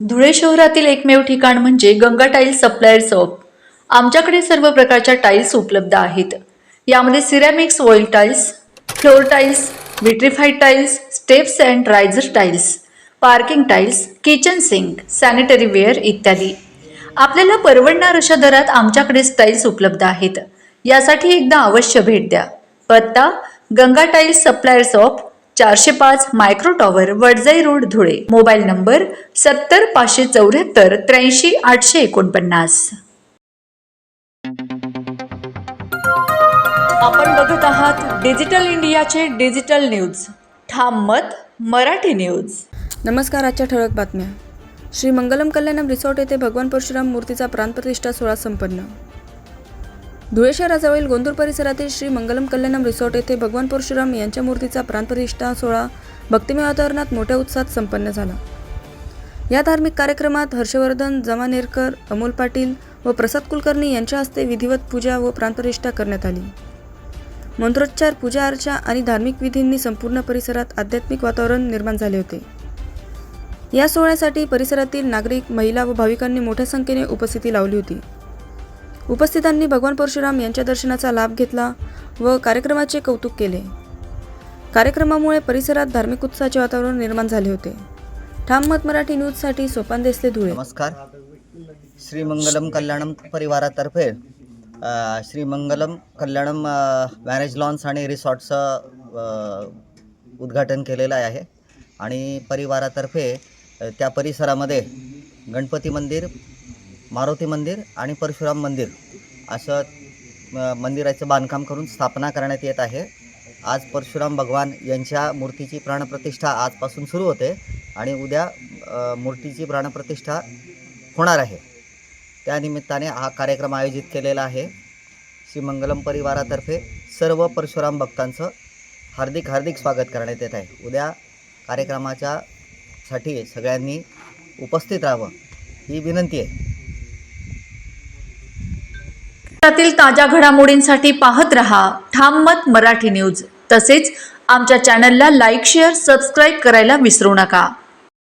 धुळे शहरातील एकमेव ठिकाण म्हणजे गंगा टाइल्स सप्लायर शॉप। आमच्याकडे सर्व प्रकारच्या टाइल्स उपलब्ध आहेत। यामध्ये ceramics oil tiles, floor tiles, vitrified tiles, steps and riser tiles, parking tiles, kitchen sink, sanitary ware इत्यादी। आपल्याला परवडणार अशा दरात आमच्याकडे टाइल्स उपलब्ध आहेत। यासाठी एकदा अवश्य भेट द्या। पत्ता Ganga tiles supplier shop, 405 micro tower, Wadjai road, Dhule. Mobile number 70 574 83 849। आपण बघत आहात डिजिटल इंडियाचे डिजिटल न्यूज। ठाम मत मराठी न्यूज। नमस्कार। आजच्या ठळक बातम्या। श्री मंगलम कल्याणम रिसॉर्ट येथे भगवान परशुराम मूर्तीचा प्राणप्रतिष्ठा सोहळा संपन्न। धुळे शहराजवळील गोंदूर परिसरातील श्री मंगलम कल्याणम रिसॉर्ट येथे भगवान परशुराम यांच्या मूर्तीचा प्राणप्रतिष्ठा सोहळा भक्तिमय वातावरणात मोठ्या उत्साहात संपन्न झाला। या धार्मिक कार्यक्रमात हर्षवर्धन जमानेरकर, अमोल पाटील व प्रसाद कुलकर्णी यांच्या हस्ते विधिवत पूजा व प्राणप्रतिष्ठा करण्यात आली। मंत्रोच्चार, पूजा अर्चा आणि धार्मिक विधींनी संपूर्ण परिसरात आध्यात्मिक वातावरण निर्माण झाले होते। या सोहळ्यासाठी परिसरातील नागरिक, महिला व भाविकांनी मोठ्या संख्येने उपस्थिती लावली होती। उपस्थितांनी भगवान परशुराम यांच्या दर्शनाचा लाभ घेतला व कार्यक्रमाचे कौतुक केले। कार्यक्रमामुळे परिसरात धार्मिक उत्साहाचे वातावरण निर्माण झाले होते। ठाम मत मराठी न्यूजसाठी सोपान देसले, धुळे। नमस्कार। श्री मंगलम कल्याणम परिवारातर्फे श्री मंगलम कल्याणम मॅरेज लॉन्स आणि रिसॉर्टचं उद्घाटन केलेलं आहे आणि परिवारातर्फे त्या परिसरामध्ये गणपती मंदिर, मारुती मंदिर आणि परशुराम मंदिर असं मंदिराचं बांधकाम करून स्थापना करण्यात येत आहे। आज परशुराम भगवान यांच्या मूर्तीची प्राणप्रतिष्ठा आजपासून सुरू होते आणि उद्या मूर्तीची प्राणप्रतिष्ठा होणार आहे। त्यानिमित्ताने हा कार्यक्रम आयोजित केलेला आहे। श्री मंगलम परिवारातर्फे सर्व परशुराम भक्तांचं हार्दिक हार्दिक स्वागत करण्यात येत आहे। उद्या कार्यक्रमाच्या साठी सगळ्यांनी उपस्थित राहावं ही विनंती आहे। त्यातील ताज्या घडामोडींसाठी पाहत रहा ठाम मत मराठी न्यूज। तसेच आमच्या चॅनलला लाईक, शेअर, सबस्क्राईब करायला विसरू नका।